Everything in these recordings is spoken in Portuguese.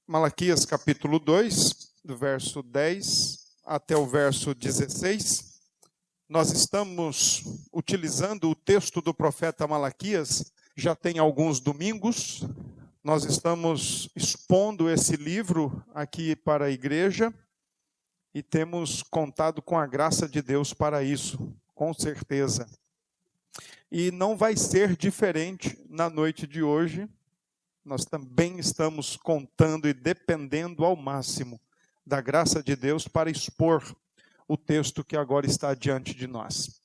Malaquias capítulo 2, do verso 10 até o verso 16. Nós estamos utilizando o texto do profeta Malaquias, já tem alguns domingos. Nós estamos expondo esse livro aqui para a igreja e temos contado com a graça de Deus para isso, com certeza. E não vai ser diferente na noite de hoje. Nós também estamos contando e dependendo ao máximo da graça de Deus para expor o texto que agora está diante de nós.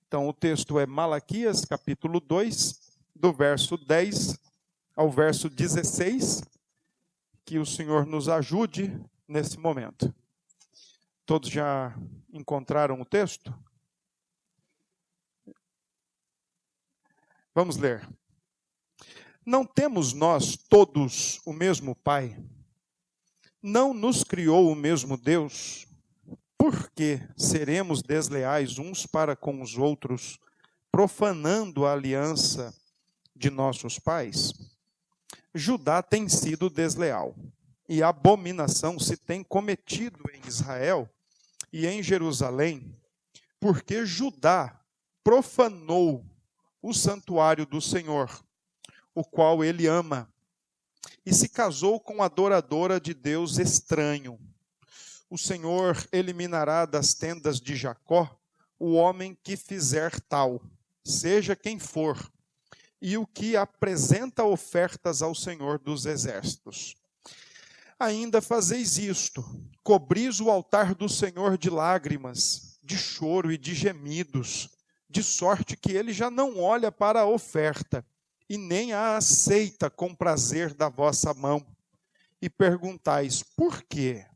Então, o texto é Malaquias, capítulo 2, do verso 10 ao verso 16. Que o Senhor nos ajude nesse momento. Todos já encontraram o texto? Vamos ler. Não temos nós todos o mesmo Pai? Não nos criou o mesmo Deus? Por que seremos desleais uns para com os outros, profanando a aliança de nossos pais? Judá tem sido desleal, e abominação se tem cometido em Israel e em Jerusalém, porque Judá profanou o santuário do Senhor, o qual ele ama, e se casou com adoradora de Deus estranho. O Senhor eliminará das tendas de Jacó o homem que fizer tal, seja quem for, e o que apresenta ofertas ao Senhor dos exércitos. Ainda fazeis isto, cobris o altar do Senhor de lágrimas, de choro e de gemidos, de sorte que ele já não olha para a oferta, e nem a aceita com prazer da vossa mão. E perguntais, por quê?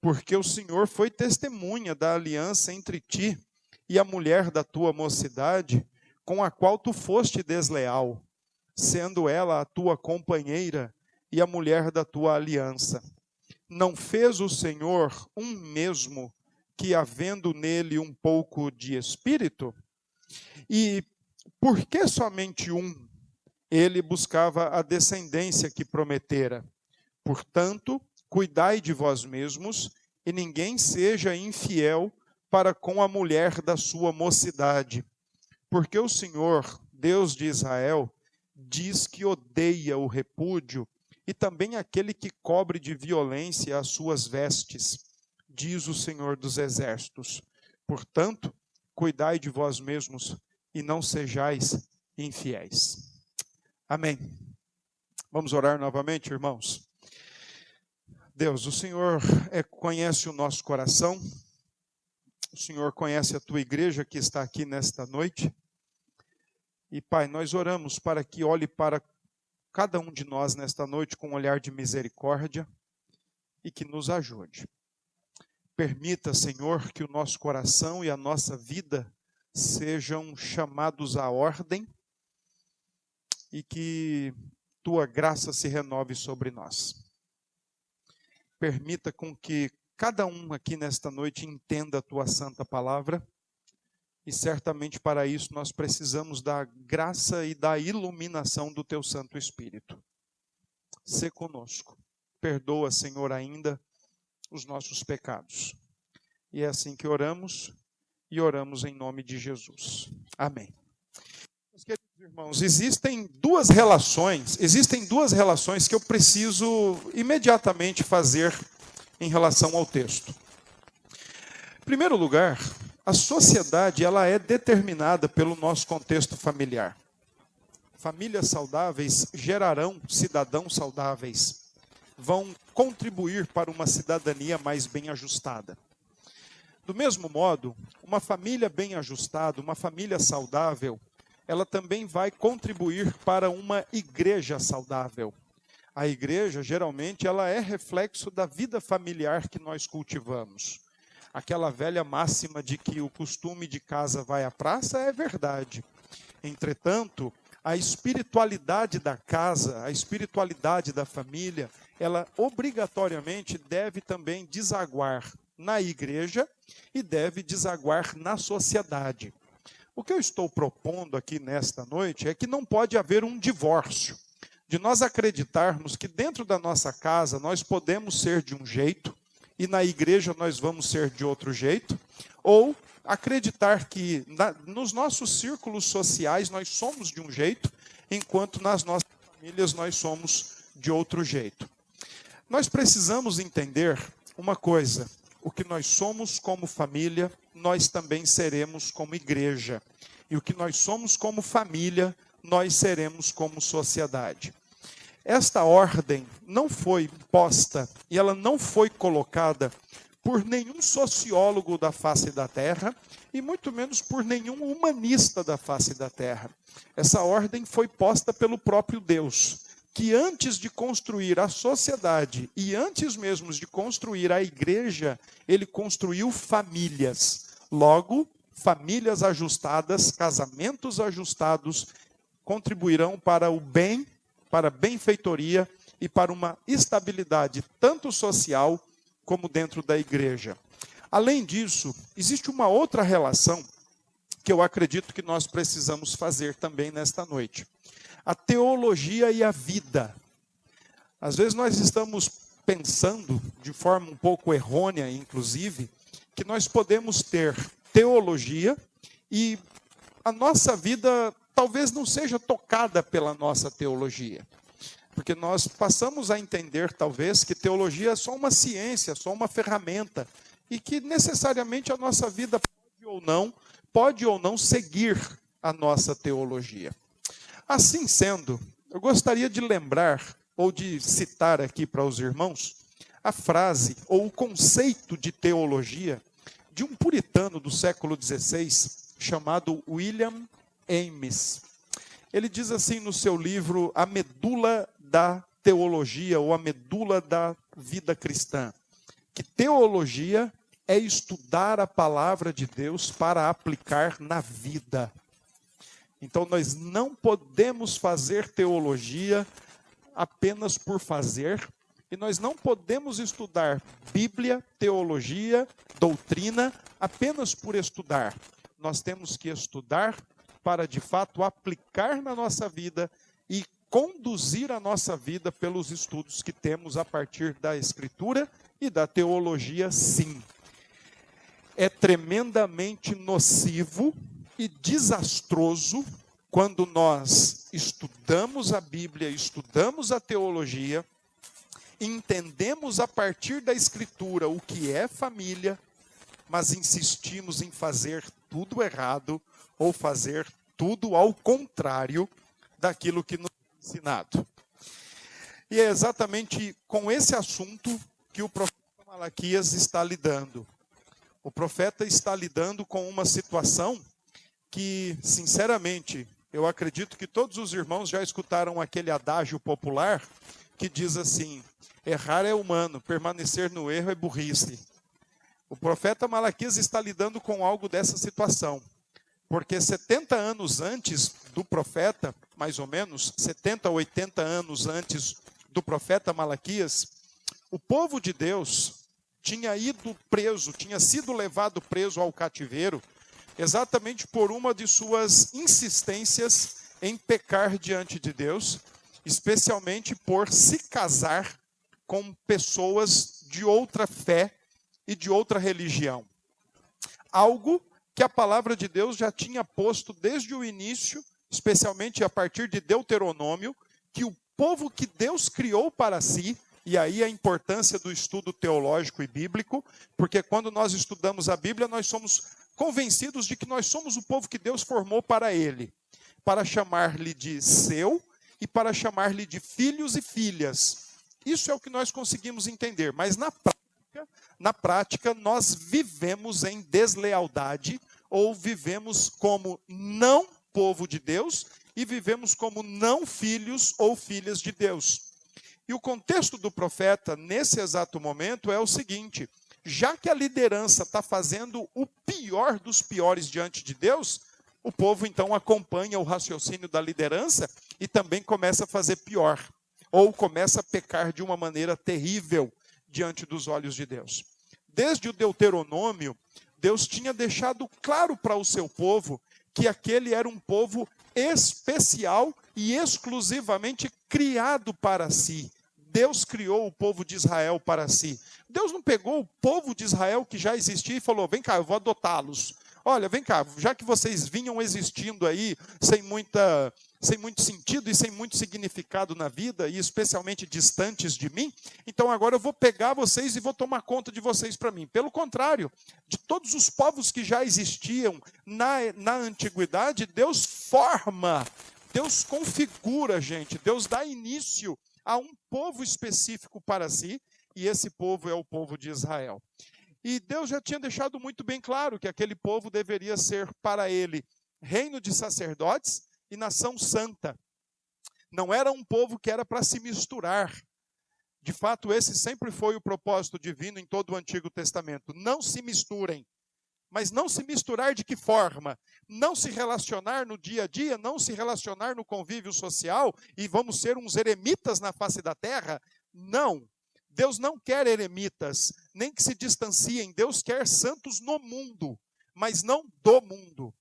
Porque o Senhor foi testemunha da aliança entre ti e a mulher da tua mocidade, com a qual tu foste desleal, sendo ela a tua companheira e a mulher da tua aliança. Não fez o Senhor um mesmo, que havendo nele um pouco de espírito? E por que somente um? Ele buscava a descendência que prometera. Portanto, cuidai de vós mesmos, e ninguém seja infiel para com a mulher da sua mocidade. Porque o Senhor, Deus de Israel, diz que odeia o repúdio, e também aquele que cobre de violência as suas vestes, diz o Senhor dos exércitos. Portanto, cuidai de vós mesmos, e não sejais infiéis. Amém. Vamos orar novamente, irmãos. Deus, o Senhor conhece o nosso coração, o Senhor conhece a tua igreja que está aqui nesta noite. E, Pai, nós oramos para que olhe para cada um de nós nesta noite com um olhar de misericórdia e que nos ajude. Permita, Senhor, que o nosso coração e a nossa vida sejam chamados à ordem, e que tua graça se renove sobre nós. Permita com que cada um aqui nesta noite entenda a tua santa palavra, e certamente para isso nós precisamos da graça e da iluminação do teu Santo Espírito. Sê conosco. Perdoa, Senhor, ainda os nossos pecados. E é assim que oramos, e oramos em nome de Jesus. Amém. Meus queridos irmãos, existem duas relações que eu preciso imediatamente fazer em relação ao texto. Em primeiro lugar, a sociedade ela é determinada pelo nosso contexto familiar. Famílias saudáveis gerarão cidadãos saudáveis, vão contribuir para uma cidadania mais bem ajustada. Do mesmo modo, uma família bem ajustada, uma família saudável, ela também vai contribuir para uma igreja saudável. A igreja, geralmente, ela é reflexo da vida familiar que nós cultivamos. Aquela velha máxima de que o costume de casa vai à praça é verdade. Entretanto, a espiritualidade da casa, a espiritualidade da família, ela obrigatoriamente deve também desaguar na igreja e deve desaguar na sociedade. O que eu estou propondo aqui nesta noite é que não pode haver um divórcio. de nós acreditarmos que dentro da nossa casa nós podemos ser de um jeito e na igreja nós vamos ser de outro jeito, ou acreditar que nos nossos círculos sociais nós somos de um jeito, enquanto nas nossas famílias nós somos de outro jeito. Nós precisamos entender uma coisa: o que nós somos como família, nós também seremos como igreja. E o que nós somos como família, nós seremos como sociedade. Esta ordem não foi posta e ela não foi colocada por nenhum sociólogo da face da terra e muito menos por nenhum humanista da face da terra. Essa ordem foi posta pelo próprio Deus, que antes de construir a sociedade e antes mesmo de construir a igreja, ele construiu famílias. Logo, famílias ajustadas, casamentos ajustados, contribuirão para o bem, para a benfeitoria e para uma estabilidade tanto social como dentro da igreja. Além disso, existe uma outra relação que eu acredito que nós precisamos fazer também nesta noite. A teologia e a vida. Às vezes nós estamos pensando, de forma um pouco errônea, inclusive, que nós podemos ter teologia e a nossa vida talvez não seja tocada pela nossa teologia. Porque nós passamos a entender, talvez, que teologia é só uma ciência, só uma ferramenta, e que necessariamente a nossa vida pode ou não seguir a nossa teologia. Assim sendo, eu gostaria de lembrar, ou de citar aqui para os irmãos, a frase, ou o conceito de teologia, de um puritano do século XVI, chamado William Ames. Ele diz assim no seu livro A Medula da Teologia, ou A Medula da Vida Cristã, que teologia é estudar a palavra de Deus para aplicar na vida. Então nós não podemos fazer teologia apenas por fazer, e nós não podemos estudar Bíblia, teologia, doutrina apenas por estudar. Nós temos que estudar para, de fato, aplicar na nossa vida e conduzir a nossa vida pelos estudos que temos a partir da Escritura e da teologia, sim. É tremendamente nocivo e desastroso quando nós estudamos a Bíblia, estudamos a teologia, entendemos a partir da Escritura o que é família, mas insistimos em fazer tudo errado ou fazer tudo ao contrário daquilo que nos é ensinado. E é exatamente com esse assunto que o profeta Malaquias está lidando. O profeta está lidando com uma situação que, sinceramente, eu acredito que todos os irmãos já escutaram aquele adágio popular que diz assim: errar é humano, permanecer no erro é burrice. O profeta Malaquias está lidando com algo dessa situação, porque 70 anos antes do profeta, mais ou menos, 70 ou 80 anos antes do profeta Malaquias, o povo de Deus tinha ido preso, tinha sido levado preso ao cativeiro, exatamente por uma de suas insistências em pecar diante de Deus, especialmente por se casar com pessoas de outra fé e de outra religião. Algo que a palavra de Deus já tinha posto desde o início, especialmente a partir de Deuteronômio, que o povo que Deus criou para si, e aí a importância do estudo teológico e bíblico, porque quando nós estudamos a Bíblia, nós somos convencidos de que nós somos o povo que Deus formou para Ele, para chamar-lhe de seu e para chamar-lhe de filhos e filhas. Isso é o que nós conseguimos entender, mas na prática nós vivemos em deslealdade, ou vivemos como não povo de Deus, e vivemos como não filhos ou filhas de Deus. E o contexto do profeta, nesse exato momento, é o seguinte: já que a liderança está fazendo o pior dos piores diante de Deus, o povo então acompanha o raciocínio da liderança e também começa a fazer pior, ou começa a pecar de uma maneira terrível diante dos olhos de Deus. Desde o Deuteronômio, Deus tinha deixado claro para o seu povo que aquele era um povo especial e exclusivamente criado para si. Deus criou o povo de Israel para si. Deus não pegou o povo de Israel que já existia e falou: vem cá, eu vou adotá-los. Olha, vem cá, já que vocês vinham existindo aí sem muito sentido e sem muito significado na vida, e especialmente distantes de mim, então agora eu vou pegar vocês e vou tomar conta de vocês para mim. Pelo contrário, de todos os povos que já existiam na antiguidade, Deus forma, Deus configura, gente, Deus dá início a um povo específico para si, e esse povo é o povo de Israel. E Deus já tinha deixado muito bem claro que aquele povo deveria ser para ele reino de sacerdotes e nação santa. Não era um povo que era para se misturar. De fato, esse sempre foi o propósito divino em todo o Antigo Testamento. Não se misturem. Mas não se misturar de que forma? Não se relacionar no dia a dia, não se relacionar no convívio social e vamos ser uns eremitas na face da terra? Não. Deus não quer eremitas, nem que se distanciem. Deus quer santos no mundo, mas não do mundo.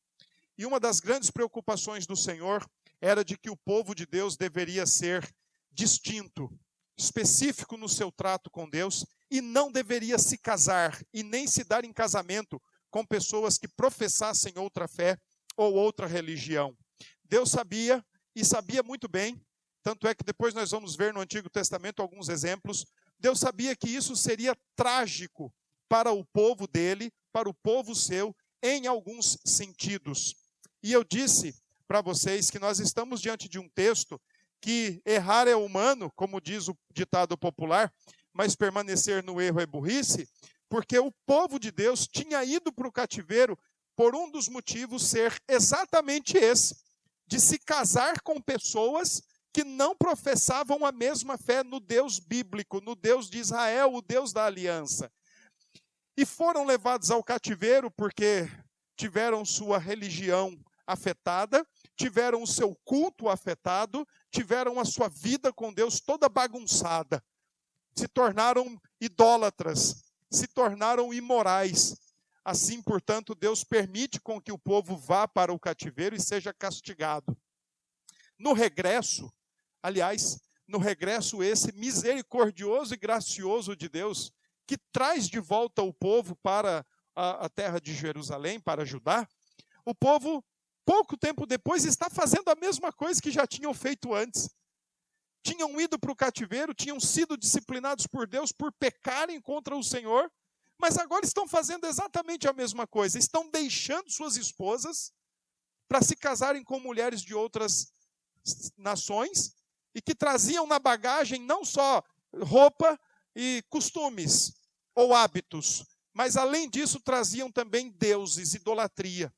E uma das grandes preocupações do Senhor era de que o povo de Deus deveria ser distinto, específico no seu trato com Deus, e não deveria se casar e nem se dar em casamento com pessoas que professassem outra fé ou outra religião. Deus sabia, e sabia muito bem, tanto é que depois nós vamos ver no Antigo Testamento alguns exemplos. Deus sabia que isso seria trágico para o povo dele, para o povo seu, em alguns sentidos. E eu disse para vocês que nós estamos diante de um texto que errar é humano, como diz o ditado popular, mas permanecer no erro é burrice, porque o povo de Deus tinha ido para o cativeiro por um dos motivos ser exatamente esse, de se casar com pessoas que não professavam a mesma fé no Deus bíblico, no Deus de Israel, o Deus da aliança. E foram levados ao cativeiro porque tiveram sua religião afetada, tiveram o seu culto afetado, tiveram a sua vida com Deus toda bagunçada. Se tornaram idólatras, se tornaram imorais. Assim, portanto, Deus permite com que o povo vá para o cativeiro e seja castigado. No regresso, aliás, no regresso esse misericordioso e gracioso de Deus, que traz de volta o povo para a terra de Jerusalém, para Judá, o povo, pouco tempo depois, está fazendo a mesma coisa que já tinham feito antes. Tinham ido para o cativeiro, tinham sido disciplinados por Deus por pecarem contra o Senhor, mas agora estão fazendo exatamente a mesma coisa. Estão deixando suas esposas para se casarem com mulheres de outras nações e que traziam na bagagem não só roupa e costumes ou hábitos, mas além disso traziam também deuses, idolatria.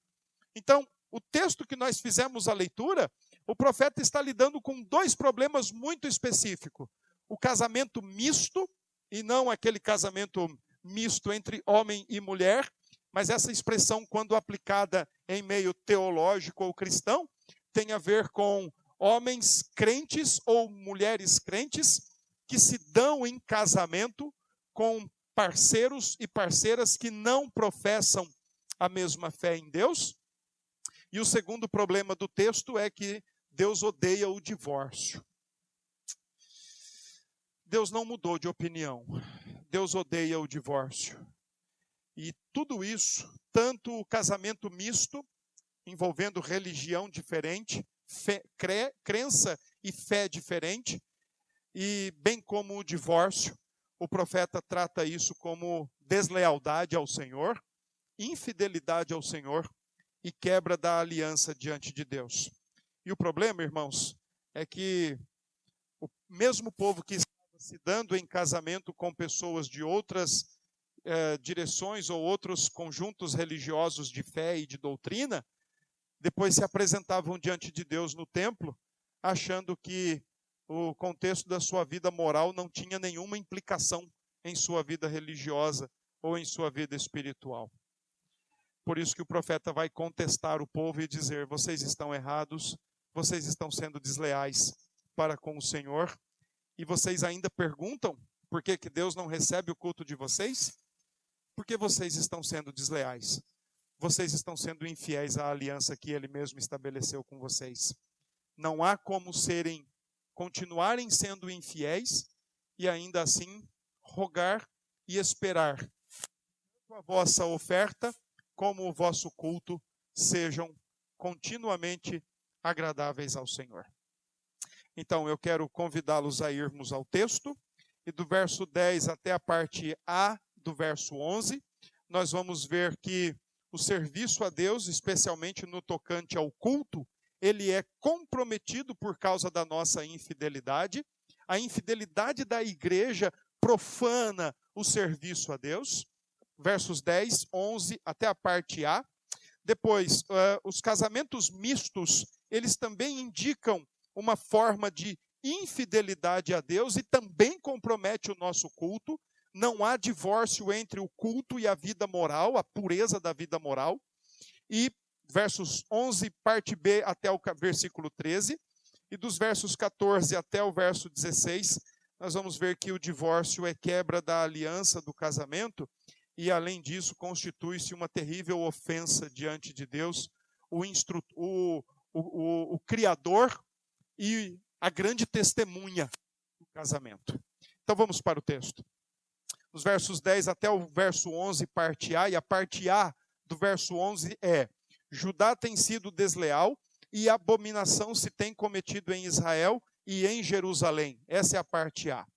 Então, o texto que nós fizemos a leitura, o profeta está lidando com dois problemas muito específicos. O casamento misto, e não aquele casamento misto entre homem e mulher, mas essa expressão, quando aplicada em meio teológico ou cristão, tem a ver com homens crentes ou mulheres crentes que se dão em casamento com parceiros e parceiras que não professam a mesma fé em Deus. E o segundo problema do texto é que Deus odeia o divórcio. Deus não mudou de opinião. Deus odeia o divórcio. E tudo isso, tanto o casamento misto, envolvendo religião diferente, crença e fé diferente, e bem como o divórcio, o profeta trata isso como deslealdade ao Senhor, infidelidade ao Senhor e quebra da aliança diante de Deus. E o problema, irmãos, é que o mesmo povo que estava se dando em casamento com pessoas de outras direções ou outros conjuntos religiosos de fé e de doutrina, depois se apresentavam diante de Deus no templo, achando que o contexto da sua vida moral não tinha nenhuma implicação em sua vida religiosa ou em sua vida espiritual. Por isso que o profeta vai contestar o povo e dizer: vocês estão errados, vocês estão sendo desleais para com o Senhor, e vocês ainda perguntam por que Deus não recebe o culto de vocês? Porque vocês estão sendo desleais. Vocês estão sendo infiéis à aliança que Ele mesmo estabeleceu com vocês. Não há como continuarem sendo infiéis e ainda assim rogar e esperar que a vossa oferta como o vosso culto sejam continuamente agradáveis ao Senhor. Então, eu quero convidá-los a irmos ao texto, e do verso 10 até a parte A do verso 11, nós vamos ver que o serviço a Deus, especialmente no tocante ao culto, ele é comprometido por causa da nossa infidelidade. A infidelidade da igreja profana o serviço a Deus. Versos 10, 11 até a parte A. Depois, os casamentos mistos, eles também indicam uma forma de infidelidade a Deus e também compromete o nosso culto. Não há divórcio entre o culto e a vida moral, a pureza da vida moral. E versos 11, parte B, até o versículo 13. E dos versos 14 até o verso 16, nós vamos ver que o divórcio é quebra da aliança do casamento. E, além disso, constitui-se uma terrível ofensa diante de Deus, o Criador e a grande testemunha do casamento. Então, vamos para o texto. Os versos 10 até o verso 11, parte A, e a parte A do verso 11 é: Judá tem sido desleal e abominação se tem cometido em Israel e em Jerusalém. Essa é a parte A.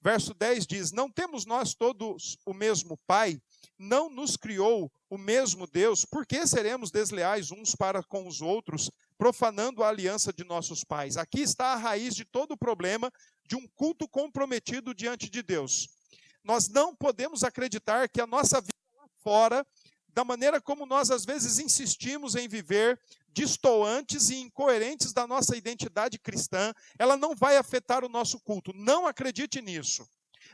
Verso 10 diz: Não temos nós todos o mesmo Pai? Não nos criou o mesmo Deus? Por que seremos desleais uns para com os outros, profanando a aliança de nossos pais? Aqui está a raiz de todo o problema de um culto comprometido diante de Deus. Nós não podemos acreditar que a nossa vida lá fora, da maneira como nós às vezes insistimos em viver, destoantes e incoerentes da nossa identidade cristã, ela não vai afetar o nosso culto. Não acredite nisso.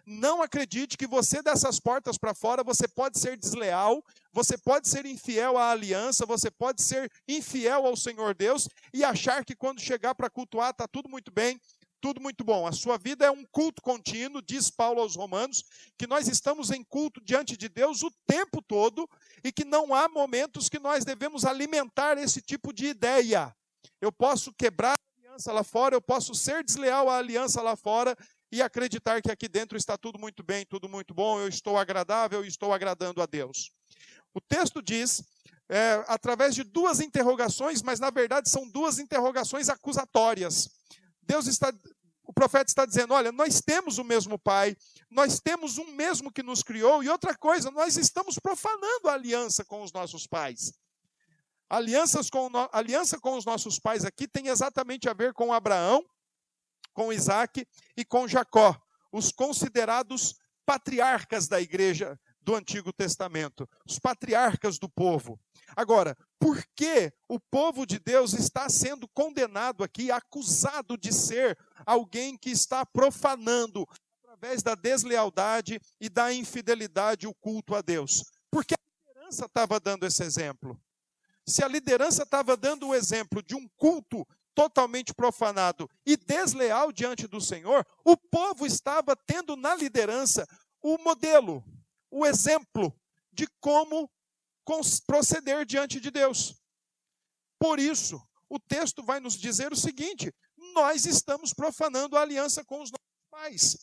Não acredite que você, dessas portas para fora, você pode ser desleal, você pode ser infiel à aliança, você pode ser infiel ao Senhor Deus e achar que quando chegar para cultuar está tudo muito bem, tudo muito bom. A sua vida é um culto contínuo, diz Paulo aos Romanos, que nós estamos em culto diante de Deus o tempo todo e que não há momentos que nós devemos alimentar esse tipo de ideia. Eu posso quebrar a aliança lá fora, eu posso ser desleal à aliança lá fora e acreditar que aqui dentro está tudo muito bem, tudo muito bom, eu estou agradável e estou agradando a Deus. O texto diz, através de duas interrogações, mas na verdade são duas interrogações acusatórias. O profeta está dizendo: olha, nós temos o mesmo Pai, nós temos um mesmo que nos criou, e outra coisa, nós estamos profanando a aliança com os nossos pais. A aliança com os nossos pais aqui tem exatamente a ver com Abraão, com Isaac e com Jacó, os considerados patriarcas da igreja do Antigo Testamento, os patriarcas do povo. Agora, por que o povo de Deus está sendo condenado aqui, acusado de ser alguém que está profanando, através da deslealdade e da infidelidade, o culto a Deus? Porque a liderança estava dando esse exemplo. Se a liderança estava dando o exemplo de um culto totalmente profanado e desleal diante do Senhor, o povo estava tendo na liderança o modelo, o exemplo de como proceder diante de Deus. Por isso, o texto vai nos dizer o seguinte: nós estamos profanando a aliança com os nossos pais.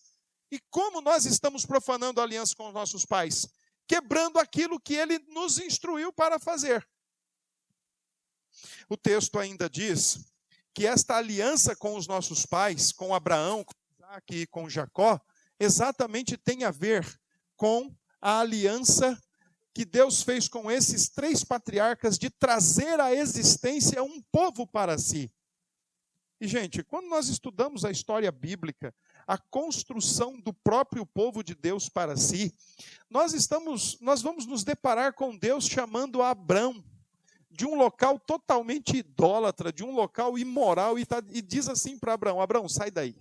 E como nós estamos profanando a aliança com os nossos pais? Quebrando aquilo que ele nos instruiu para fazer. O texto ainda diz que esta aliança com os nossos pais, com Abraão, com Isaac e com Jacó, exatamente tem a ver com a aliança que Deus fez com esses três patriarcas de trazer à existência um povo para si. E, gente, quando nós estudamos a história bíblica, a construção do próprio povo de Deus para si, nós vamos nos deparar com Deus chamando Abrão de um local totalmente idólatra, de um local imoral, e diz assim para Abraão: Abraão, sai daí.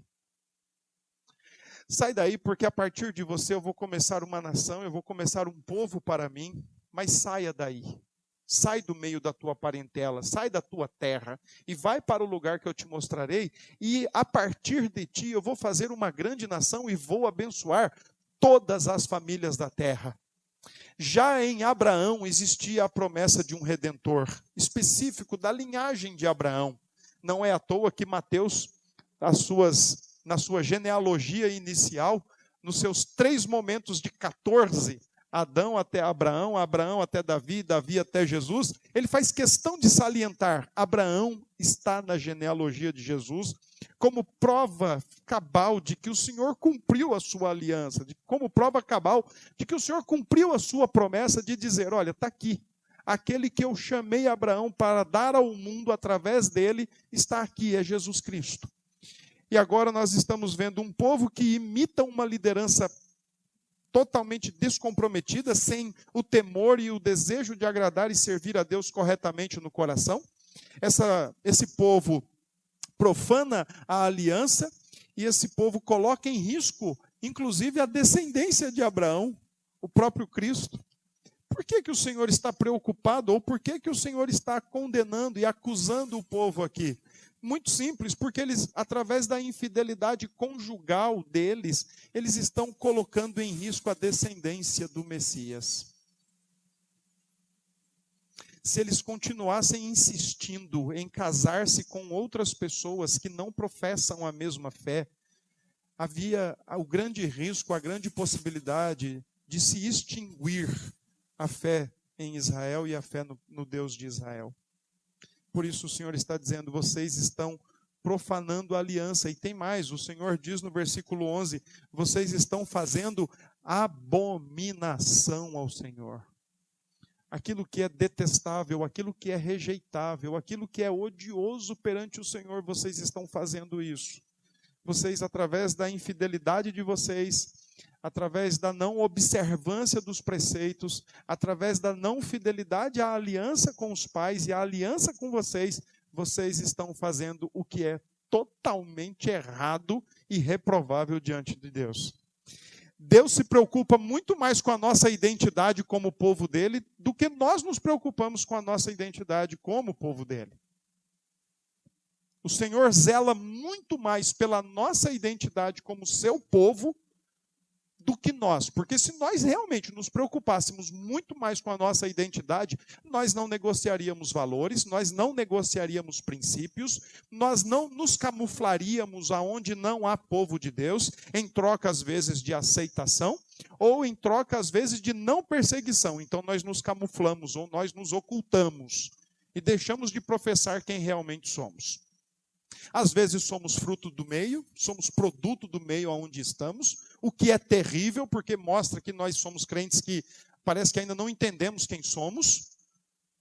Sai daí, porque a partir de você eu vou começar uma nação, eu vou começar um povo para mim, mas saia daí. Sai do meio da tua parentela, sai da tua terra e vai para o lugar que eu te mostrarei, e a partir de ti eu vou fazer uma grande nação e vou abençoar todas as famílias da terra. Já em Abraão existia a promessa de um redentor específico da linhagem de Abraão. Não é à toa que Mateus, na sua genealogia inicial, nos seus 3 momentos de 14, Adão até Abraão, Abraão até Davi, Davi até Jesus, ele faz questão de salientar: Abraão está na genealogia de Jesus, como prova cabal de que o Senhor cumpriu a sua aliança, como prova cabal de que o Senhor cumpriu a sua promessa de dizer: olha, está aqui, aquele que eu chamei Abraão para dar ao mundo através dele, está aqui, é Jesus Cristo. E agora nós estamos vendo um povo que imita uma liderança totalmente descomprometida, sem o temor e o desejo de agradar e servir a Deus corretamente no coração. Esse povo profana a aliança, e esse povo coloca em risco, inclusive, a descendência de Abraão, o próprio Cristo. Por que o Senhor está preocupado, ou por que o Senhor está condenando e acusando o povo aqui? Muito simples, porque eles, através da infidelidade conjugal deles, eles estão colocando em risco a descendência do Messias. Se eles continuassem insistindo em casar-se com outras pessoas que não professam a mesma fé, havia o grande risco, a grande possibilidade de se extinguir a fé em Israel e a fé no Deus de Israel. Por isso o Senhor está dizendo: vocês estão profanando a aliança. E tem mais, o Senhor diz no versículo 11, vocês estão fazendo abominação ao Senhor. Aquilo que é detestável, aquilo que é rejeitável, aquilo que é odioso perante o Senhor, vocês estão fazendo isso. Vocês, através da infidelidade de vocês, através da não observância dos preceitos, através da não fidelidade à aliança com os pais e à aliança com vocês, vocês estão fazendo o que é totalmente errado e reprovável diante de Deus. Deus se preocupa muito mais com a nossa identidade como povo dele do que nós nos preocupamos com a nossa identidade como povo dele. O Senhor zela muito mais pela nossa identidade como seu povo do que nós, porque se nós realmente nos preocupássemos muito mais com a nossa identidade, nós não negociaríamos valores, nós não negociaríamos princípios, nós não nos camuflaríamos aonde não há povo de Deus, em troca às vezes de aceitação, ou em troca às vezes de não perseguição. Então nós nos camuflamos, ou nós nos ocultamos, e deixamos de professar quem realmente somos. Às vezes somos fruto do meio, somos produto do meio onde estamos, o que é terrível, porque mostra que nós somos crentes que parece que ainda não entendemos quem somos.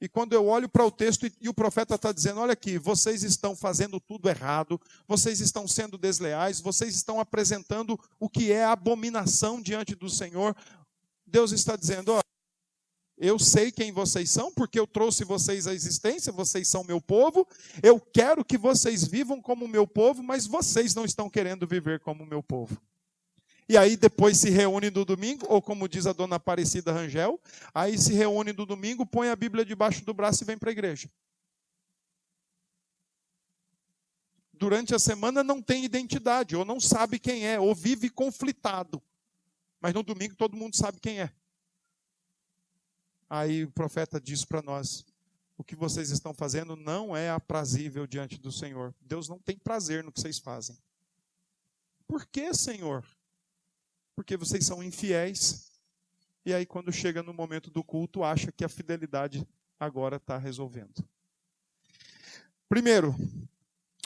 E quando eu olho para o texto e o profeta está dizendo: olha aqui, vocês estão fazendo tudo errado, vocês estão sendo desleais, vocês estão apresentando o que é abominação diante do Senhor. Deus está dizendo: ó, eu sei quem vocês são, porque eu trouxe vocês à existência, vocês são meu povo, eu quero que vocês vivam como meu povo, mas vocês não estão querendo viver como meu povo. E aí depois se reúne no domingo, ou como diz a dona Aparecida Rangel, aí se reúne no domingo, põe a Bíblia debaixo do braço e vem para a igreja. Durante a semana não tem identidade, ou não sabe quem é, ou vive conflitado. Mas no domingo todo mundo sabe quem é. Aí o profeta diz para nós: o que vocês estão fazendo não é aprazível diante do Senhor. Deus não tem prazer no que vocês fazem. Por que, Senhor? Porque vocês são infiéis. E aí quando chega no momento do culto, acha que a fidelidade agora está resolvendo. Primeiro,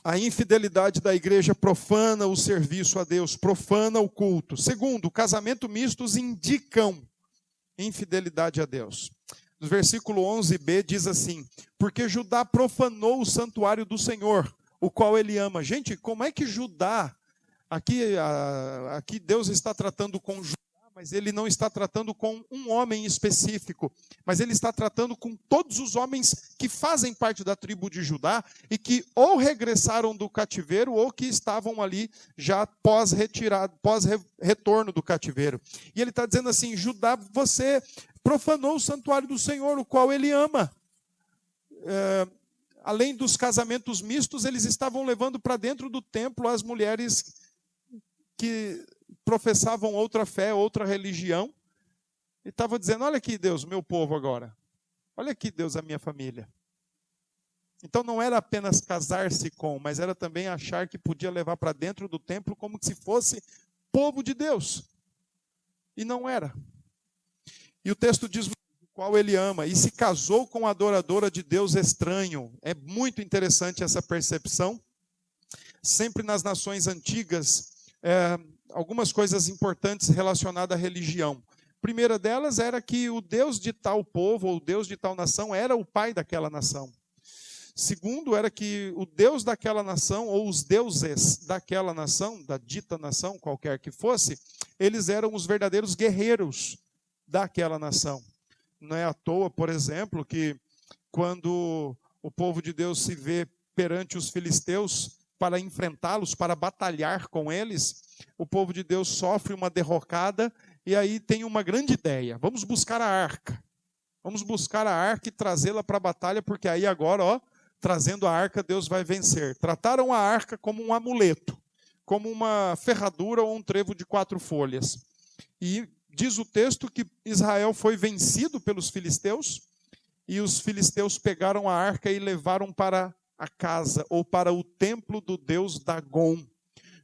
a infidelidade da igreja profana o serviço a Deus, profana o culto. Segundo, o casamento mistos indicam infidelidade a Deus. No versículo 11b diz assim: porque Judá profanou o santuário do Senhor, o qual ele ama. Gente, como é que Judá, aqui Deus está tratando com Judá, mas ele não está tratando com um homem específico, mas ele está tratando com todos os homens que fazem parte da tribo de Judá e que ou regressaram do cativeiro ou que estavam ali já pós-retorno do cativeiro. E ele está dizendo assim: Judá, você profanou o santuário do Senhor, o qual ele ama. Além dos casamentos mistos, eles estavam levando para dentro do templo as mulheres que professavam outra fé, outra religião, e estava dizendo: olha aqui, Deus, meu povo agora, olha aqui, Deus, a minha família. Então não era apenas casar-se com, mas era também achar que podia levar para dentro do templo como se fosse povo de Deus. E não era. E o texto diz o qual ele ama, e se casou com a adoradora de Deus estranho. É muito interessante essa percepção. Sempre nas nações antigas, algumas coisas importantes relacionadas à religião. A primeira delas era que o Deus de tal povo, ou o Deus de tal nação, era o pai daquela nação. Segundo, era que o Deus daquela nação, ou os deuses daquela nação, da dita nação, qualquer que fosse, eles eram os verdadeiros guerreiros daquela nação. Não é à toa, por exemplo, que quando o povo de Deus se vê perante os filisteus para enfrentá-los, para batalhar com eles, o povo de Deus sofre uma derrocada e aí tem uma grande ideia. Vamos buscar a arca. Vamos buscar a arca e trazê-la para a batalha, porque aí agora, trazendo a arca, Deus vai vencer. Trataram a arca como um amuleto, como uma ferradura ou um trevo de 4 folhas. E diz o texto que Israel foi vencido pelos filisteus, e os filisteus pegaram a arca e levaram para a casa, ou para o templo do deus Dagon.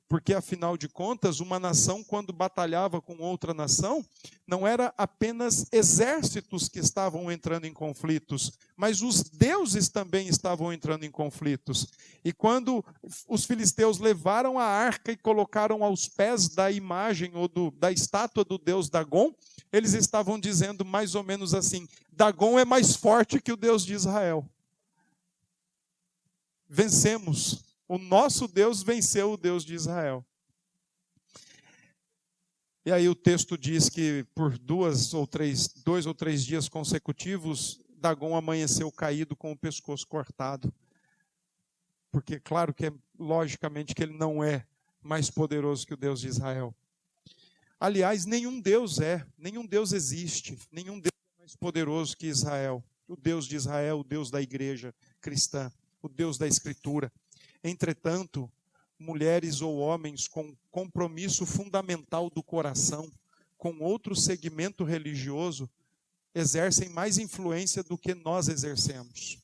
Porque, afinal de contas, uma nação, quando batalhava com outra nação, não era apenas exércitos que estavam entrando em conflitos, mas os deuses também estavam entrando em conflitos. E quando os filisteus levaram a arca e colocaram aos pés da imagem ou da estátua do deus Dagon, eles estavam dizendo mais ou menos assim: Dagon é mais forte que o Deus de Israel. Vencemos. O nosso Deus venceu o Deus de Israel. E aí o texto diz que por 2 ou 3 dias consecutivos, Dagon amanheceu caído com o pescoço cortado. Porque claro que logicamente que ele não é mais poderoso que o Deus de Israel. Aliás, nenhum Deus existe, nenhum Deus é mais poderoso que Israel. O Deus de Israel, o Deus da igreja cristã, o Deus da Escritura. Entretanto, mulheres ou homens com compromisso fundamental do coração com outro segmento religioso exercem mais influência do que nós exercemos.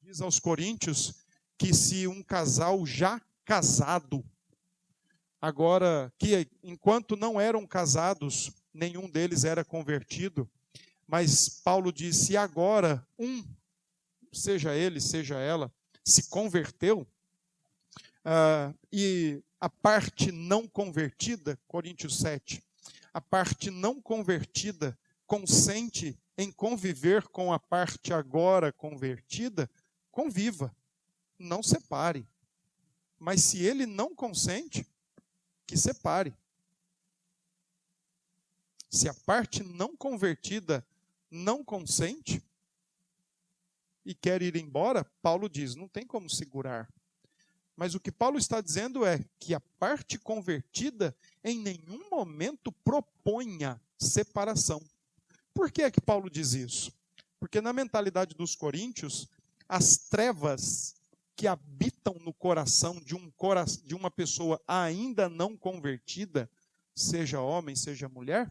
Diz aos Coríntios que se um casal já casado, agora que enquanto não eram casados, nenhum deles era convertido, mas Paulo diz: se agora seja ele, seja ela, se converteu, e a parte não convertida, Coríntios 7, a parte não convertida consente em conviver com a parte agora convertida, conviva, não separe. Mas se ele não consente, que separe. Se a parte não convertida não consente, e quer ir embora, Paulo diz, não tem como segurar. Mas o que Paulo está dizendo é que a parte convertida em nenhum momento proponha separação. Por que é que Paulo diz isso? Porque na mentalidade dos coríntios, as trevas que habitam no coração de uma pessoa ainda não convertida, seja homem, seja mulher,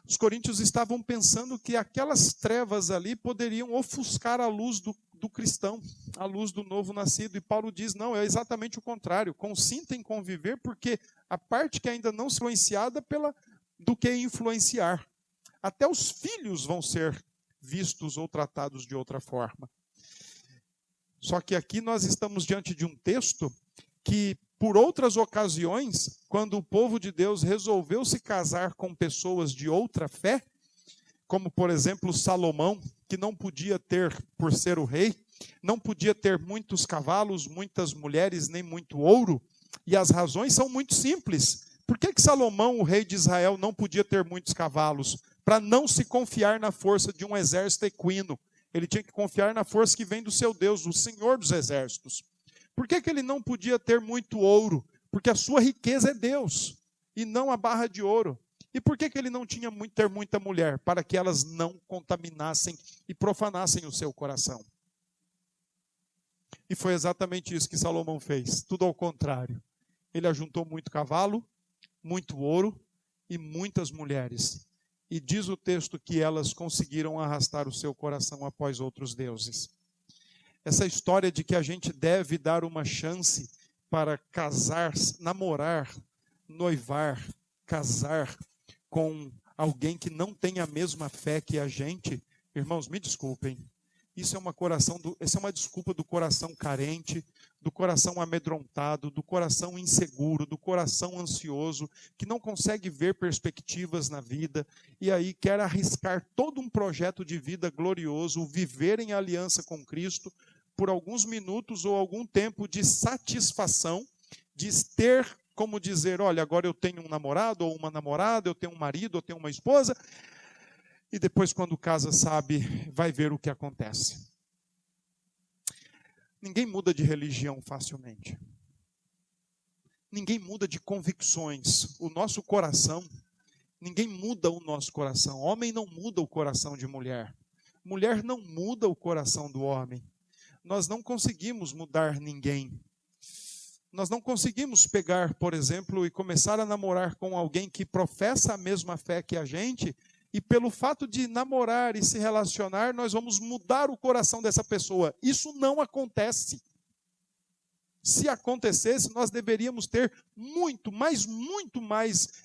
os coríntios estavam pensando que aquelas trevas ali poderiam ofuscar a luz do cristão, a luz do novo nascido. E Paulo diz, não, é exatamente o contrário. Consinta em conviver, porque a parte que ainda não se influenciada do que influenciar. Até os filhos vão ser vistos ou tratados de outra forma. Só que aqui nós estamos diante de um texto que, por outras ocasiões, quando o povo de Deus resolveu se casar com pessoas de outra fé, como, por exemplo, Salomão, que não podia ter, por ser o rei, não podia ter muitos cavalos, muitas mulheres, nem muito ouro, e as razões são muito simples. Por que Salomão, o rei de Israel, não podia ter muitos cavalos? Para não se confiar na força de um exército equino. Ele tinha que confiar na força que vem do seu Deus, o Senhor dos exércitos. Por que ele não podia ter muito ouro? Porque a sua riqueza é Deus, e não a barra de ouro. E por que ele não tinha ter muita mulher? Para que elas não contaminassem e profanassem o seu coração. E foi exatamente isso que Salomão fez, tudo ao contrário. Ele ajuntou muito cavalo, muito ouro e muitas mulheres. E diz o texto que elas conseguiram arrastar o seu coração após outros deuses. essa história de que a gente deve dar uma chance para casar, namorar, noivar, casar com alguém que não tem a mesma fé que a gente, irmãos, me desculpem. Isso é uma desculpa do coração carente, do coração amedrontado, do coração inseguro, do coração ansioso, que não consegue ver perspectivas na vida e aí quer arriscar todo um projeto de vida glorioso, viver em aliança com Cristo por alguns minutos ou algum tempo de satisfação, de ter como dizer, olha, agora eu tenho um namorado ou uma namorada, eu tenho um marido, eu tenho uma esposa. E depois, quando casa, sabe, vai ver o que acontece. Ninguém muda de religião facilmente. Ninguém muda de convicções. O nosso coração, ninguém muda o nosso coração. Homem não muda o coração de mulher. Mulher não muda o coração do homem. Nós não conseguimos mudar ninguém. Nós não conseguimos pegar, por exemplo, e começar a namorar com alguém que professa a mesma fé que a gente, e pelo fato de namorar e se relacionar, nós vamos mudar o coração dessa pessoa. Isso não acontece. Se acontecesse, nós deveríamos ter muito mais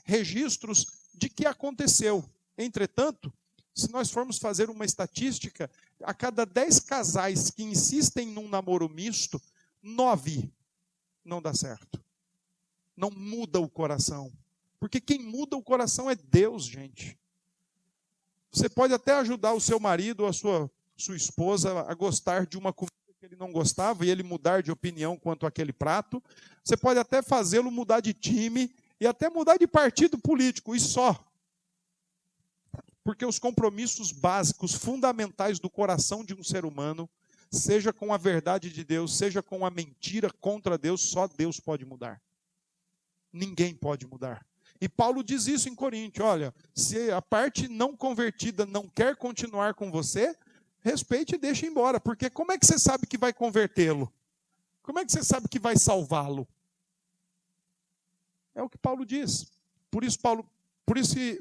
registros de que aconteceu. Entretanto, se nós formos fazer uma estatística, a cada 10 casais que insistem num namoro misto, 9 não dá certo. Não muda o coração. Porque quem muda o coração é Deus, gente. Você pode até ajudar o seu marido ou a sua esposa a gostar de uma comida que ele não gostava e ele mudar de opinião quanto àquele prato. Você pode até fazê-lo mudar de time e até mudar de partido político, e só. Porque os compromissos básicos, fundamentais do coração de um ser humano, seja com a verdade de Deus, seja com a mentira contra Deus, só Deus pode mudar. Ninguém pode mudar. E Paulo diz isso em Coríntios, olha, se a parte não convertida não quer continuar com você, respeite e deixe embora, porque como é que você sabe que vai convertê-lo? Como é que você sabe que vai salvá-lo? É o que Paulo diz. Por isso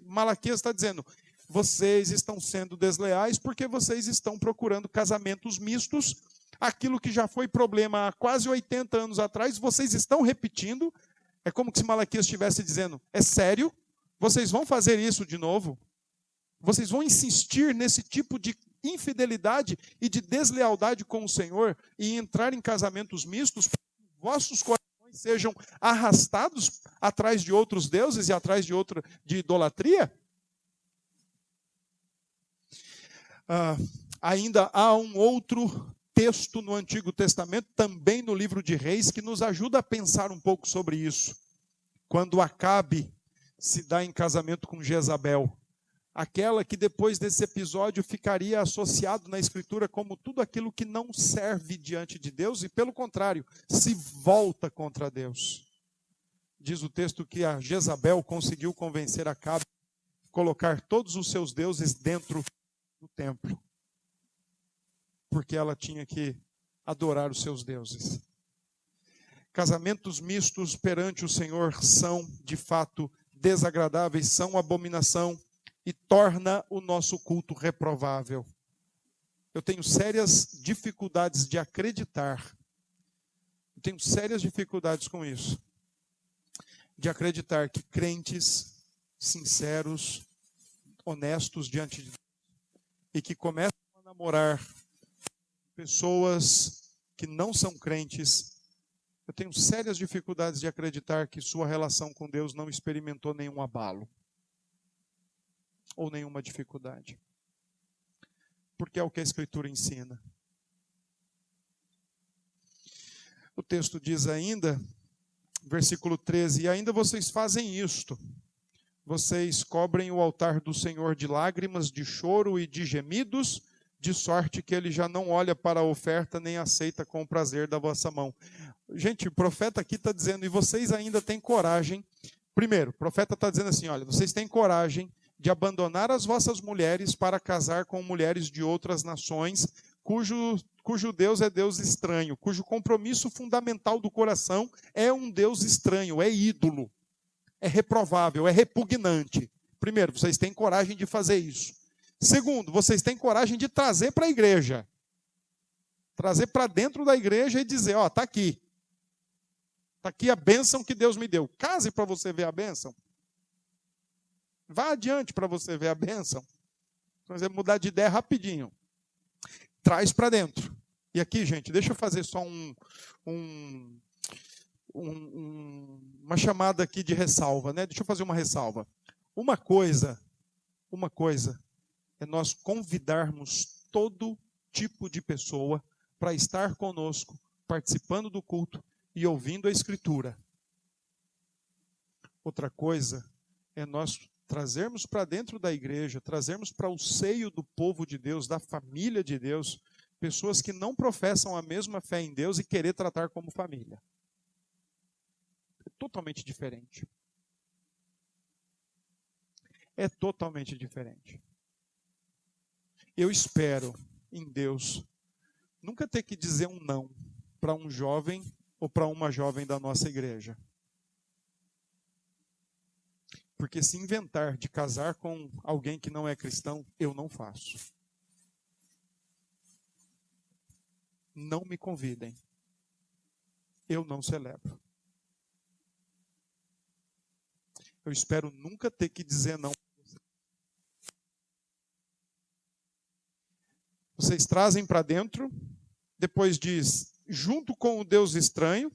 Malaquias está dizendo, vocês estão sendo desleais porque vocês estão procurando casamentos mistos, aquilo que já foi problema há quase 80 anos atrás, vocês estão repetindo. É como se Malaquias estivesse dizendo, é sério? Vocês vão fazer isso de novo? Vocês vão insistir nesse tipo de infidelidade e de deslealdade com o Senhor e entrar em casamentos mistos para que vossos corações sejam arrastados atrás de outros deuses e atrás de idolatria? Ainda há um outro texto no Antigo Testamento, também no livro de Reis, que nos ajuda a pensar um pouco sobre isso. Quando Acabe se dá em casamento com Jezabel, aquela que depois desse episódio ficaria associado na Escritura como tudo aquilo que não serve diante de Deus e, pelo contrário, se volta contra Deus. Diz o texto que a Jezabel conseguiu convencer Acabe a colocar todos os seus deuses dentro do templo, porque ela tinha que adorar os seus deuses. Casamentos mistos perante o Senhor são, de fato, desagradáveis, são abominação e torna o nosso culto reprovável. Eu tenho sérias dificuldades de acreditar, eu tenho sérias dificuldades com isso, de acreditar que crentes sinceros, honestos diante de Deus, e que começam a namorar pessoas que não são crentes, eu tenho sérias dificuldades de acreditar que sua relação com Deus não experimentou nenhum abalo ou nenhuma dificuldade. Porque é o que a Escritura ensina. O texto diz ainda, versículo 13, e ainda vocês fazem isto. Vocês cobrem o altar do Senhor de lágrimas, de choro e de gemidos, de sorte que ele já não olha para a oferta nem aceita com o prazer da vossa mão. Gente, o profeta aqui está dizendo, e vocês ainda têm coragem. Primeiro, o profeta está dizendo assim, olha, vocês têm coragem de abandonar as vossas mulheres para casar com mulheres de outras nações, cujo Deus é Deus estranho, cujo compromisso fundamental do coração é um Deus estranho, é ídolo, é reprovável, é repugnante. Primeiro, vocês têm coragem de fazer isso. Segundo, vocês têm coragem de trazer para a igreja. Trazer para dentro da igreja e dizer, ó, está aqui. Está aqui a bênção que Deus me deu. Case para você ver a bênção. Vá adiante para você ver a bênção. Por exemplo, mudar de ideia rapidinho. Traz para dentro. E aqui, gente, deixa eu fazer só uma chamada aqui de ressalva, né? Deixa eu fazer uma ressalva. Uma coisa é nós convidarmos todo tipo de pessoa para estar conosco, participando do culto e ouvindo a Escritura. Outra coisa é nós trazermos para dentro da igreja, trazermos para o seio do povo de Deus, da família de Deus, pessoas que não professam a mesma fé em Deus e querer tratar como família. É totalmente diferente. É totalmente diferente. Eu espero em Deus nunca ter que dizer um não para um jovem ou para uma jovem da nossa igreja. Porque se inventar de casar com alguém que não é cristão, eu não faço. Não me convidem. Eu não celebro. Eu espero nunca ter que dizer não. Vocês trazem para dentro, depois diz, junto com o Deus estranho,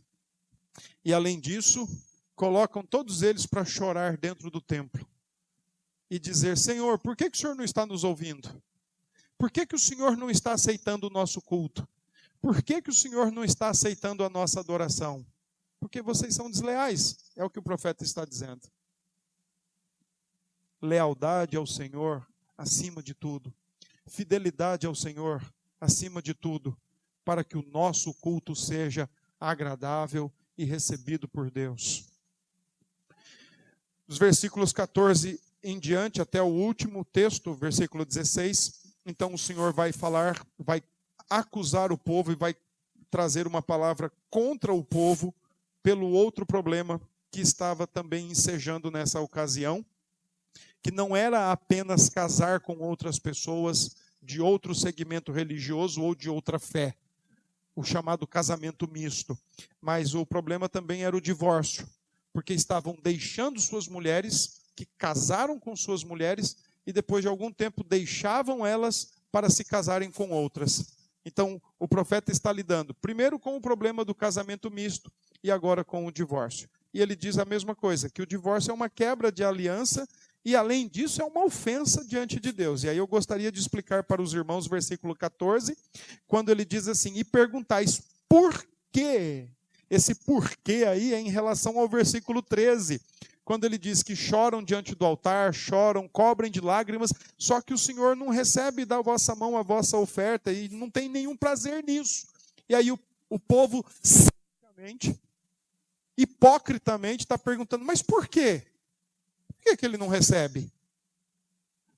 e além disso, colocam todos eles para chorar dentro do templo. E dizer, Senhor, por que o Senhor não está nos ouvindo? Por que o Senhor não está aceitando o nosso culto? Por que o Senhor não está aceitando a nossa adoração? Porque vocês são desleais, é o que o profeta está dizendo. Lealdade ao Senhor, acima de tudo. Fidelidade ao Senhor, acima de tudo, para que o nosso culto seja agradável e recebido por Deus. Dos versículos 14 em diante, até o último texto, versículo 16, então o Senhor vai falar, vai acusar o povo e vai trazer uma palavra contra o povo pelo outro problema que estava também ensejando nessa ocasião, que não era apenas casar com outras pessoas de outro segmento religioso ou de outra fé, o chamado casamento misto, mas o problema também era o divórcio, porque estavam deixando suas mulheres, que casaram com suas mulheres, e depois de algum tempo deixavam elas para se casarem com outras. Então, o profeta está lidando primeiro com o problema do casamento misto e agora com o divórcio. E ele diz a mesma coisa, que o divórcio é uma quebra de aliança e, além disso, é uma ofensa diante de Deus. E aí eu gostaria de explicar para os irmãos o versículo 14, quando ele diz assim, e perguntais por quê? Esse porquê aí é em relação ao versículo 13, quando ele diz que choram diante do altar, choram, cobrem de lágrimas, só que o Senhor não recebe da vossa mão a vossa oferta e não tem nenhum prazer nisso. E aí o povo, hipocritamente, está perguntando, mas por quê? Por que ele não recebe?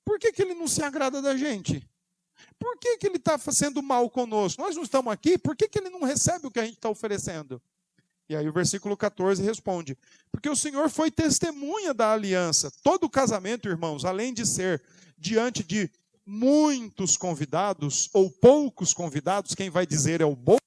Por que ele não se agrada da gente? Por que ele está fazendo mal conosco? Nós não estamos aqui, por que ele não recebe o que a gente está oferecendo? E aí o versículo 14 responde, porque o Senhor foi testemunha da aliança. Todo casamento, irmãos, além de ser diante de muitos convidados, ou poucos convidados, quem vai dizer é o bom,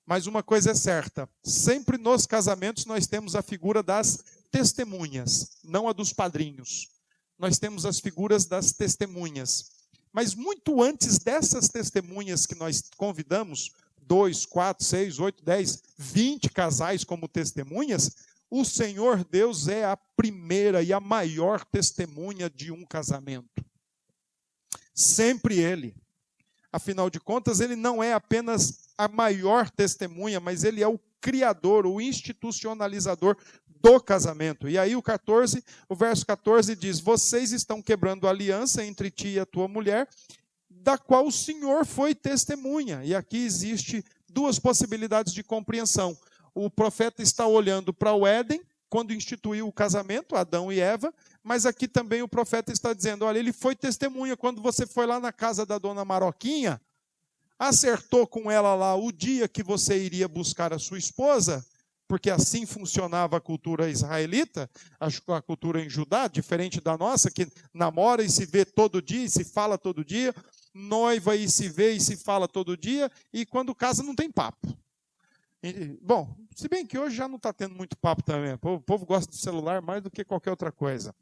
mas uma coisa é certa, sempre nos casamentos nós temos a figura das testemunhas, não a dos padrinhos. Nós temos as figuras das testemunhas. Mas muito antes dessas testemunhas que nós convidamos, 2, 4, 6, 8, 10, 20 casais como testemunhas, o Senhor Deus é a primeira e a maior testemunha de um casamento. Sempre Ele. Afinal de contas, Ele não é apenas a maior testemunha, mas Ele é o criador, o institucionalizador do casamento. E aí o verso 14 diz, vocês estão quebrando a aliança entre ti e a tua mulher, da qual o Senhor foi testemunha. E aqui existe duas possibilidades de compreensão. O profeta está olhando para o Éden, quando instituiu o casamento, Adão e Eva, mas aqui também o profeta está dizendo, olha, ele foi testemunha, quando você foi lá na casa da dona Maroquinha, acertou com ela lá o dia que você iria buscar a sua esposa, porque assim funcionava a cultura israelita, a cultura em Judá, diferente da nossa, que namora e se vê todo dia, e se fala todo dia. noiva e se vê e se fala todo dia, e quando casa não tem papo. Bom, se bem que hoje já não está tendo muito papo também. O povo gosta do celular mais do que qualquer outra coisa.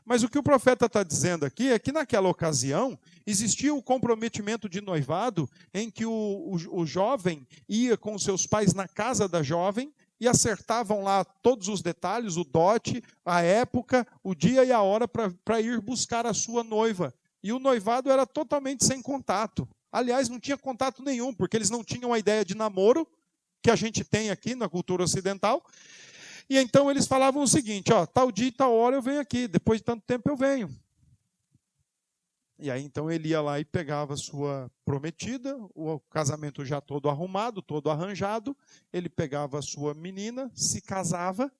Mas o que o profeta está dizendo aqui é que naquela ocasião existia o comprometimento de noivado em que o jovem ia com seus pais na casa da jovem e acertavam lá todos os detalhes, o dote, a época, o dia e a hora para ir buscar a sua noiva. E o noivado era totalmente sem contato. Aliás, não tinha contato nenhum, porque eles não tinham a ideia de namoro que a gente tem aqui na cultura ocidental. E então eles falavam o seguinte, ó, tal dia e tal hora eu venho aqui, depois de tanto tempo eu venho. E aí então ele ia lá e pegava a sua prometida, o casamento já todo arrumado, todo arranjado, ele pegava a sua menina, se casava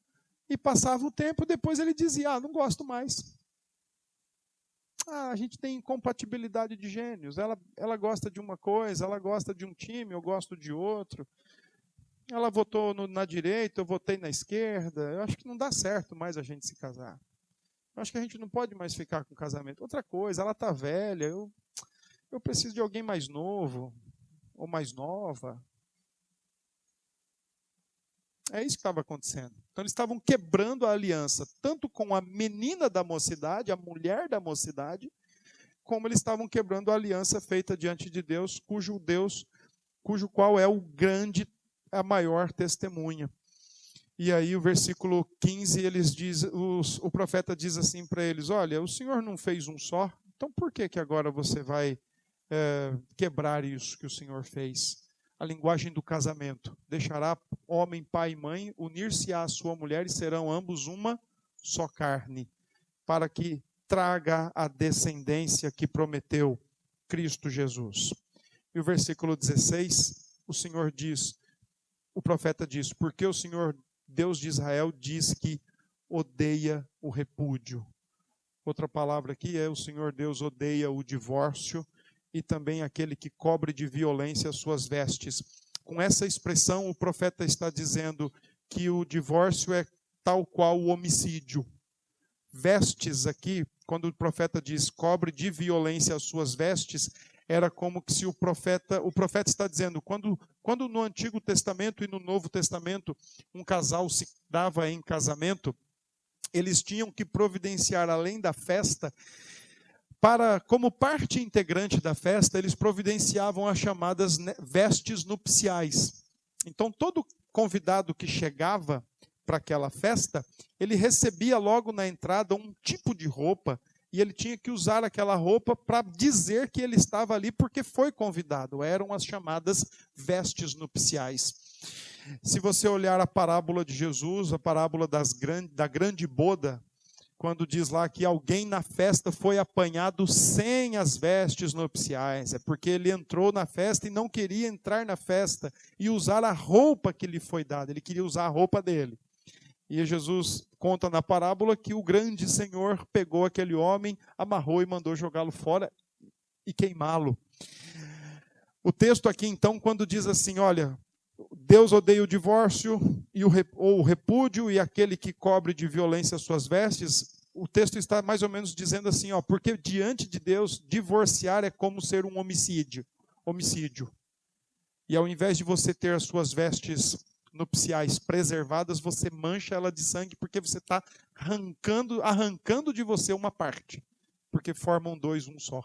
e passava o tempo, depois ele dizia, não gosto mais. A gente tem incompatibilidade de gênios, ela gosta de uma coisa, ela gosta de um time, eu gosto de outro. Ela votou na direita, eu votei na esquerda. Eu acho que não dá certo mais a gente se casar. Eu acho que a gente não pode mais ficar com casamento. Outra coisa, ela está velha, eu preciso de alguém mais novo ou mais nova. É isso que estava acontecendo. Então eles estavam quebrando a aliança, tanto com a menina da mocidade, a mulher da mocidade, como eles estavam quebrando a aliança feita diante de Deus, cujo qual é a maior testemunha. E aí o versículo 15, o profeta diz assim para eles, olha, o Senhor não fez um só, então por que agora você vai quebrar isso que o Senhor fez? A linguagem do casamento. Deixará homem, pai e mãe, unir-se-á à sua mulher e serão ambos uma só carne, para que traga a descendência que prometeu Cristo Jesus. E o versículo 16, o profeta diz, porque o Senhor, Deus de Israel, diz que odeia o repúdio. Outra palavra aqui é o Senhor Deus odeia o divórcio e também aquele que cobre de violência as suas vestes. Com essa expressão, o profeta está dizendo que o divórcio é tal qual o homicídio. Vestes aqui, quando o profeta diz cobre de violência as suas vestes, era como que se o profeta está dizendo, quando no Antigo Testamento e no Novo Testamento um casal se dava em casamento, eles tinham que providenciar, além da festa, como parte integrante da festa, eles providenciavam as chamadas vestes nupciais. Então, todo convidado que chegava para aquela festa, ele recebia logo na entrada um tipo de roupa, e ele tinha que usar aquela roupa para dizer que ele estava ali porque foi convidado. Eram as chamadas vestes nupciais. Se você olhar a parábola de Jesus, a parábola da grande boda, quando diz lá que alguém na festa foi apanhado sem as vestes nupciais, é porque ele entrou na festa e não queria entrar na festa e usar a roupa que lhe foi dada, ele queria usar a roupa dele. E Jesus conta na parábola que o grande Senhor pegou aquele homem, amarrou e mandou jogá-lo fora e queimá-lo. O texto aqui, então, quando diz assim, olha, Deus odeia o divórcio ou o repúdio e aquele que cobre de violência as suas vestes, o texto está mais ou menos dizendo assim, ó, porque diante de Deus, divorciar é como ser um homicídio. E ao invés de você ter as suas vestes nupciais preservadas, você mancha ela de sangue porque você está arrancando de você uma parte, porque formam dois um só.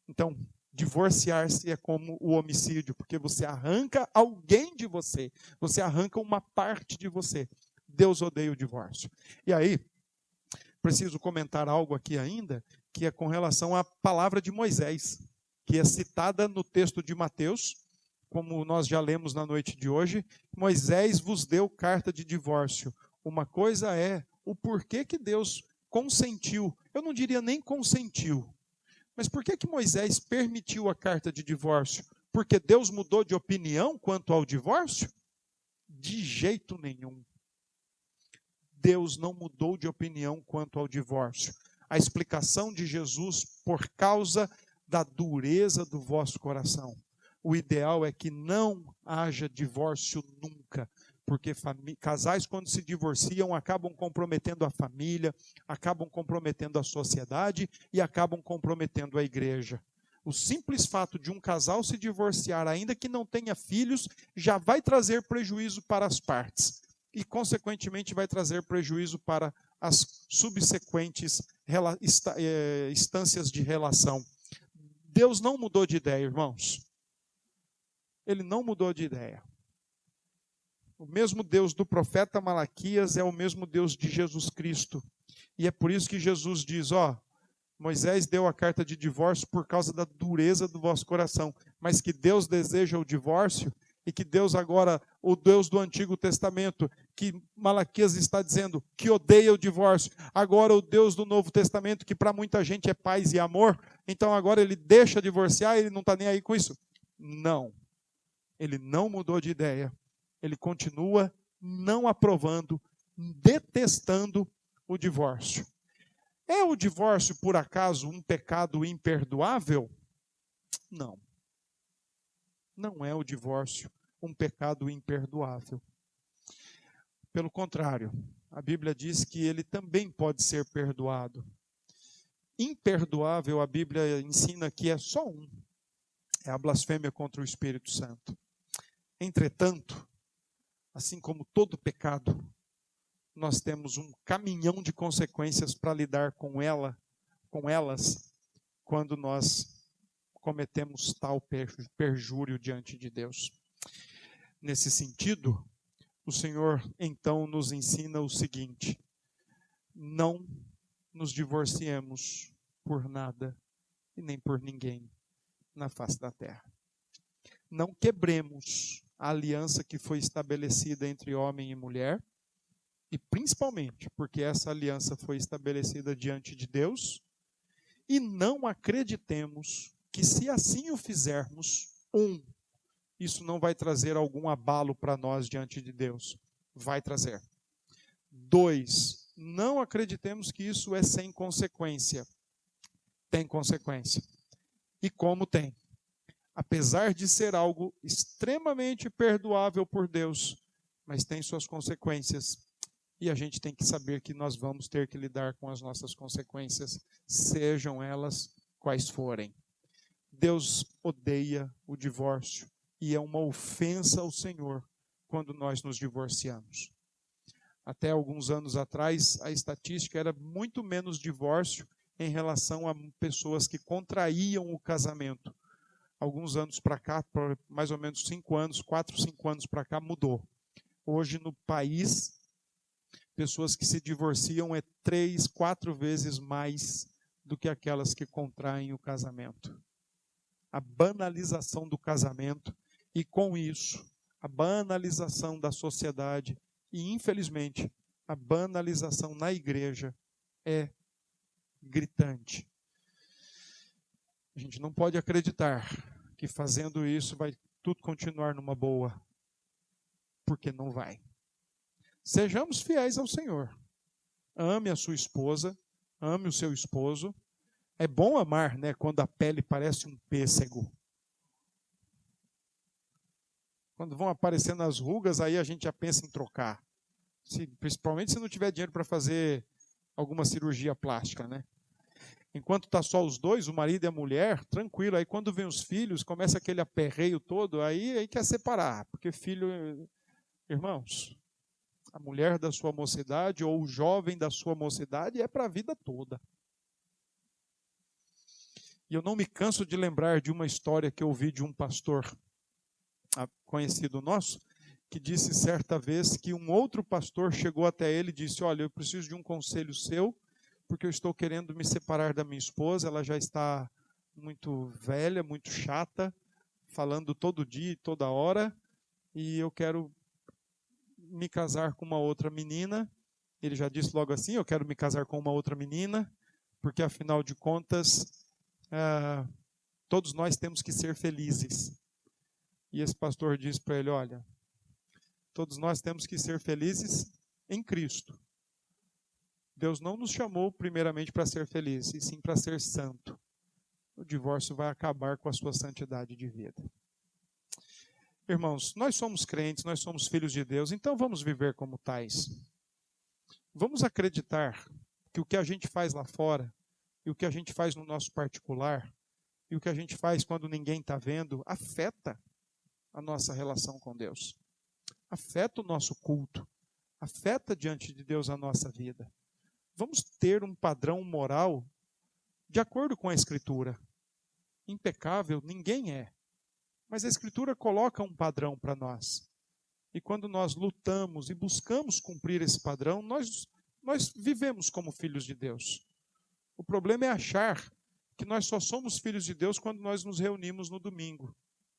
Então, divorciar-se é como o homicídio, porque você arranca alguém de você, você arranca uma parte de você. Deus odeia o divórcio. E aí, preciso comentar algo aqui ainda, que é com relação à palavra de Moisés, que é citada no texto de Mateus, como nós já lemos na noite de hoje. Moisés vos deu carta de divórcio. Uma coisa é o porquê que Deus consentiu, eu não diria nem consentiu, mas por que Moisés permitiu a carta de divórcio? Porque Deus mudou de opinião quanto ao divórcio? De jeito nenhum. Deus não mudou de opinião quanto ao divórcio. A explicação de Jesus, por causa da dureza do vosso coração. O ideal é que não haja divórcio nunca, porque casais, quando se divorciam, acabam comprometendo a família, acabam comprometendo a sociedade e acabam comprometendo a igreja. O simples fato de um casal se divorciar, ainda que não tenha filhos, já vai trazer prejuízo para as partes. E, consequentemente, vai trazer prejuízo para as subsequentes instâncias de relação. Deus não mudou de ideia, irmãos. Ele não mudou de ideia. O mesmo Deus do profeta Malaquias é o mesmo Deus de Jesus Cristo. E é por isso que Jesus diz, Moisés deu a carta de divórcio por causa da dureza do vosso coração, mas que Deus deseja o divórcio e que Deus agora, o Deus do Antigo Testamento, que Malaquias está dizendo que odeia o divórcio, agora o Deus do Novo Testamento, que para muita gente é paz e amor, então agora ele deixa divorciar, ele não está nem aí com isso. Não, ele não mudou de ideia, ele continua não aprovando, detestando o divórcio. É o divórcio, por acaso, um pecado imperdoável? Não. Não é o divórcio um pecado imperdoável. Pelo contrário, a Bíblia diz que ele também pode ser perdoado. Imperdoável, a Bíblia ensina que é só um. É a blasfêmia contra o Espírito Santo. Entretanto, assim como todo pecado, nós temos um caminhão de consequências para lidar com elas, quando nós cometemos tal perjúrio diante de Deus. Nesse sentido, o Senhor então nos ensina o seguinte: não nos divorciemos por nada e nem por ninguém na face da terra. Não quebremos a aliança que foi estabelecida entre homem e mulher, e principalmente porque essa aliança foi estabelecida diante de Deus, e não acreditemos que se assim o fizermos, isso não vai trazer algum abalo para nós diante de Deus. Vai trazer. 2, não acreditemos que isso é sem consequência. Tem consequência. E como tem? Apesar de ser algo extremamente perdoável por Deus, mas tem suas consequências. E a gente tem que saber que nós vamos ter que lidar com as nossas consequências, sejam elas quais forem. Deus odeia o divórcio e é uma ofensa ao Senhor quando nós nos divorciamos. Até alguns anos atrás, a estatística era muito menos divórcio em relação a pessoas que contraíam o casamento. Alguns anos para cá, por mais ou menos 5 anos, 4, 5 anos para cá, mudou. Hoje no país, pessoas que se divorciam é 3, 4 vezes mais do que aquelas que contraem o casamento. A banalização do casamento e, com isso, a banalização da sociedade e, infelizmente, a banalização na igreja é gritante. A gente não pode acreditar que fazendo isso vai tudo continuar numa boa, porque não vai. Sejamos fiéis ao Senhor. Ame a sua esposa, ame o seu esposo. É bom amar, né, quando a pele parece um pêssego. Quando vão aparecendo as rugas, aí a gente já pensa em trocar. Principalmente se não tiver dinheiro para fazer alguma cirurgia plástica, né? Enquanto está só os dois, o marido e a mulher, tranquilo. Aí quando vem os filhos, começa aquele aperreio todo, aí quer separar. Porque filho, irmãos, a mulher da sua mocidade ou o jovem da sua mocidade é para a vida toda. E eu não me canso de lembrar de uma história que eu ouvi de um pastor conhecido nosso, que disse certa vez que um outro pastor chegou até ele e disse: olha, eu preciso de um conselho seu, porque eu estou querendo me separar da minha esposa, ela já está muito velha, muito chata, falando todo dia e toda hora, e eu quero me casar com uma outra menina. Ele já disse logo assim: eu quero me casar com uma outra menina, porque afinal de contas, todos nós temos que ser felizes. E esse pastor disse para ele: olha, todos nós temos que ser felizes em Cristo. Deus não nos chamou primeiramente para ser felizes, e sim para ser santo. O divórcio vai acabar com a sua santidade de vida. Irmãos, nós somos crentes, nós somos filhos de Deus, então vamos viver como tais. Vamos acreditar que o que a gente faz lá fora e o que a gente faz no nosso particular e o que a gente faz quando ninguém está vendo afeta a nossa relação com Deus, afeta o nosso culto, afeta diante de Deus a nossa vida. Vamos ter um padrão moral de acordo com a Escritura. Impecável ninguém é, mas a Escritura coloca um padrão para nós. E quando nós lutamos e buscamos cumprir esse padrão, nós vivemos como filhos de Deus. O problema é achar que nós só somos filhos de Deus quando nós nos reunimos no domingo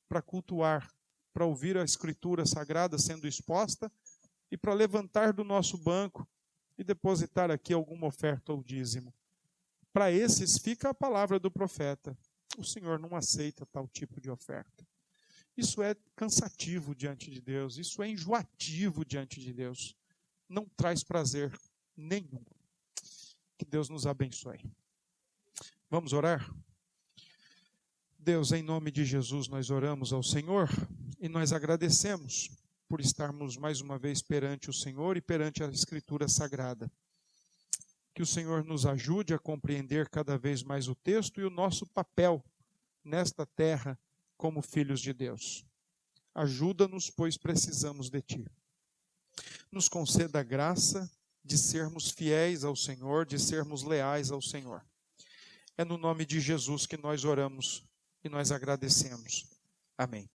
para cultuar, para ouvir a Escritura Sagrada sendo exposta e para levantar do nosso banco e depositar aqui alguma oferta ou dízimo. Para esses fica a palavra do profeta: o Senhor não aceita tal tipo de oferta. Isso é cansativo diante de Deus, isso é enjoativo diante de Deus. Não traz prazer nenhum. Que Deus nos abençoe. Vamos orar? Deus, em nome de Jesus, nós oramos ao Senhor e nós agradecemos por estarmos mais uma vez perante o Senhor e perante a Escritura Sagrada. Que o Senhor nos ajude a compreender cada vez mais o texto e o nosso papel nesta terra como filhos de Deus. Ajuda-nos, pois precisamos de Ti. Nos conceda a graça de sermos fiéis ao Senhor, de sermos leais ao Senhor. É no nome de Jesus que nós oramos e nós agradecemos. Amém.